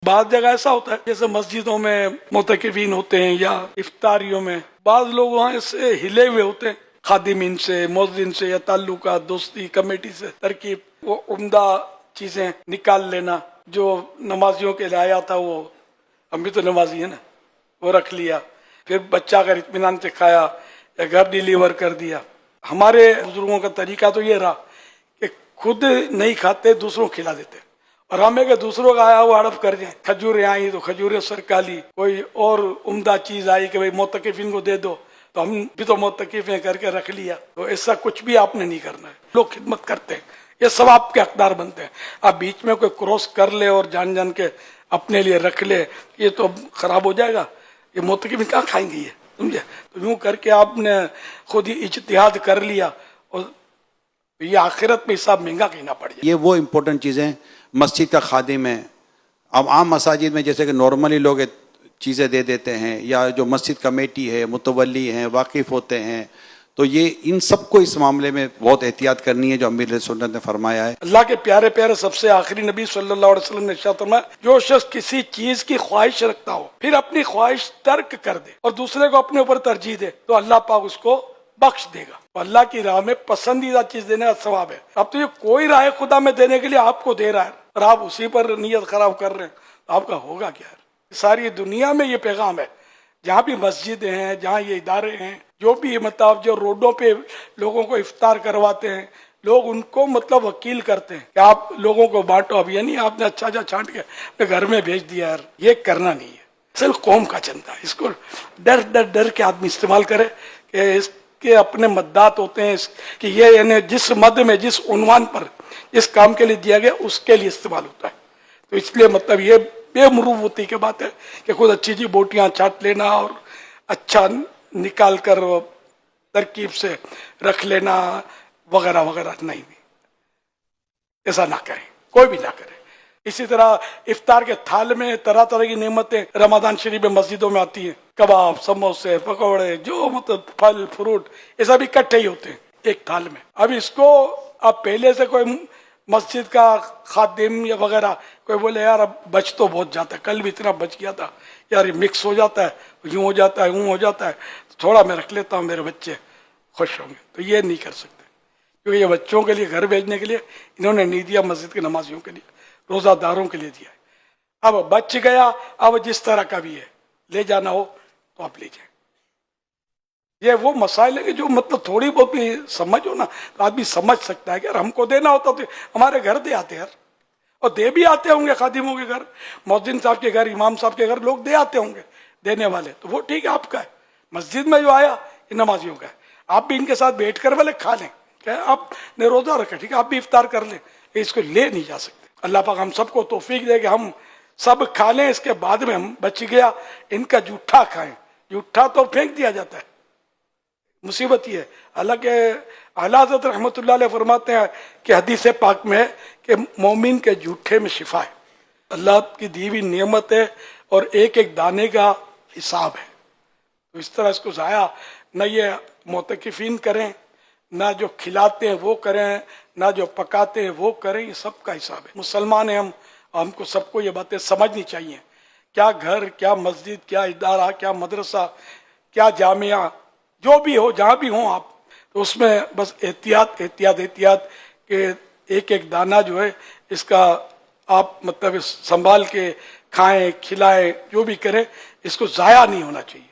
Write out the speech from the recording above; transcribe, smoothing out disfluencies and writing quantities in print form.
بعض جگہ ایسا ہوتا ہے جیسے مسجدوں میں معتکفین ہوتے ہیں یا افطاریوں میں بعض لوگ وہاں سے ہلے ہوئے ہوتے ہیں، خادمین سے، مؤذن سے، یا تعلقات، دوستی، کمیٹی سے ترکیب، وہ عمدہ چیزیں نکال لینا جو نمازیوں کے لیے آیا تھا، وہ ہم بھی تو نمازی ہیں نا، وہ رکھ لیا، پھر بچہ اگر اطمینان سے کھایا یا گھر ڈیلیور کر دیا۔ ہمارے بزرگوں کا طریقہ تو یہ رہا کہ خود نہیں کھاتے، دوسروں کو کھلا دیتے، اور ہمیں کہ دوسروں کا آیا وہ ہڑپ کر جائیں۔ کھجوریں آئیں تو کھجوریں سرکا لی، کوئی اور عمدہ چیز آئی کہ بھائی معتکفین کو دے دو، تو ہم بھی تو معتکف ہیں کر کے رکھ لیا۔ تو ایسا کچھ بھی آپ نے نہیں کرنا ہے۔ لوگ خدمت کرتے ہیں، یہ سب آپ کے حقدار بنتے ہیں۔ آپ بیچ میں کوئی کراس کر لے اور جان جان کے اپنے لیے رکھ لے، یہ تو خراب ہو جائے گا۔ یہ معتکفین کہاں کھائیں گے، یہ سمجھے؟ تو یوں کر کے آپ نے خود ہی اجتہاد کر لیا، اور یہ آخرت میں حساب مہنگا کہنا پڑ جائے۔ یہ وہ امپورٹنٹ چیزیں مسجد کا خادم ہے۔ اب عام مساجد میں جیسے کہ نارملی لوگ چیزیں دے دیتے ہیں، یا جو مسجد کمیٹی ہے، متولی ہیں، واقف ہوتے ہیں، تو یہ ان سب کو اس معاملے میں بہت احتیاط کرنی ہے جو امیر سنت نے فرمایا ہے۔ اللہ کے پیارے پیارے سب سے آخری نبی صلی اللہ علیہ وسلم نے ارشاد فرمایا، جو شخص کسی چیز کی خواہش رکھتا ہو پھر اپنی خواہش ترک کر دے اور دوسرے کو اپنے اوپر ترجیح دے تو اللہ پاک اس کو بخش دے گا۔ تو اللہ کی راہ میں پسندیدہ چیز دینے کا ثواب ہے۔ اب تو یہ کوئی راہ خدا میں دینے کے لیے آپ کو دے رہا ہے اور آپ اسی پر نیت خراب کر رہے ہیں، تو آپ کا ہوگا کیا؟ ساری دنیا میں یہ پیغام ہے، جہاں بھی مسجدیں ہیں، جہاں یہ ادارے ہیں، جو بھی مطلب جو روڈوں پہ لوگوں کو افطار کرواتے ہیں، لوگ ان کو مطلب وکیل کرتے ہیں کہ آپ لوگوں کو بانٹو۔ اب یہ نہیں آپ نے اچھا چھانٹ کے اپنے گھر میں بھیج دیا، یار یہ کرنا نہیں ہے۔ صرف قوم کا چندہ ہے، اس کو ڈر ڈر ڈر کے آدمی استعمال کرے کہ اس کے اپنے مدات ہوتے ہیں کہ یہ یعنی جس مد میں جس عنوان پر جس کام کے لیے دیا گیا اس کے لیے استعمال ہوتا ہے۔ تو اس لیے مطلب یہ بے مروتی کی بات ہے کہ خود اچھی جی بوٹیاں چھانٹ لینا اور اچھا نکال کر ترکیب سے رکھ لینا وغیرہ وغیرہ، نہیں، ایسا نہ کریں، کوئی بھی نہ کرے۔ اسی طرح افطار کے تھال میں طرح طرح کی نعمتیں رمضان شریف میں مسجدوں میں آتی ہیں، کباب، سموسے، پکوڑے، جو مطلب پھل فروٹ، یہ سب اکٹھے ہی ہوتے ہیں ایک تھال میں۔ اب اس کو اب پہلے سے کوئی مسجد کا خادم یا وغیرہ کوئی بولے یار اب بچ تو بہت جاتا ہے، کل بھی اتنا بچ گیا تھا یار، یہ مکس ہو جاتا ہے، یوں ہو جاتا ہے، یوں ہو جاتا ہے، تھوڑا میں رکھ لیتا ہوں، میرے بچے خوش ہوں گے۔ تو یہ نہیں کر سکتے، کیونکہ یہ بچوں کے لیے گھر بھیجنے کے لیے انہوں نے نہیں دیا، مسجد کے نمازیوں کے لیے، روزہ داروں کے لیے دیا ہے۔ اب بچ گیا، اب جس طرح کا بھی ہے لے جانا ہو تو آپ لے جائیں۔ یہ وہ مسائل ہے کہ جو مطلب تھوڑی بہت بھی سمجھ ہو نا تو آدمی سمجھ سکتا ہے کہ ہم کو دینا ہوتا تو ہمارے گھر دے آتے یار، اور دے بھی آتے ہوں گے خادموں کے گھر، مؤذن صاحب کے گھر، امام صاحب کے گھر لوگ دے آتے ہوں گے دینے والے، تو وہ ٹھیک ہے آپ کا ہے۔ مسجد میں جو آیا یہ نمازیوں کا ہے، آپ بھی ان کے ساتھ بیٹھ کر بھلے کھا لیں، کہ آپ نے روزہ رکھا ٹھیک ہے، آپ بھی افطار کر لیں، اس کو لے نہیں جا سکتے۔ اللہ پاک ہم سب کو توفیق دے کہ ہم سب کھا لیں، اس کے بعد میں ہم بچ گیا ان کا جھوٹا کھائیں۔ جھوٹا تو پھینک دیا جاتا ہے، مصیبت یہ ہے۔ حالانکہ اعلیٰ حضرت رحمۃ اللہ علیہ فرماتے ہیں کہ حدیث پاک میں ہے کہ مومن کے جھوٹے میں شفا ہے، اللہ کی دی ہوئی نعمت ہے اور ایک ایک دانے کا حساب ہے۔ تو اس طرح اس کو ضائع نہ یہ معتکفین کریں، نہ جو کھلاتے ہیں وہ کریں، نہ جو پکاتے ہیں وہ کریں، یہ سب کا حساب ہے۔ مسلمان ہیں ہم کو سب کو یہ باتیں سمجھنی چاہیے، کیا گھر، کیا مسجد، کیا ادارہ، کیا مدرسہ، کیا جامعہ، جو بھی ہو، جہاں بھی ہوں آپ، تو اس میں بس احتیاط احتیاط احتیاط کہ ایک ایک دانہ جو ہے اس کا آپ مطلب سنبھال کے کھائیں، کھلائیں، جو بھی کریں، اس کو ضائع نہیں ہونا چاہیے۔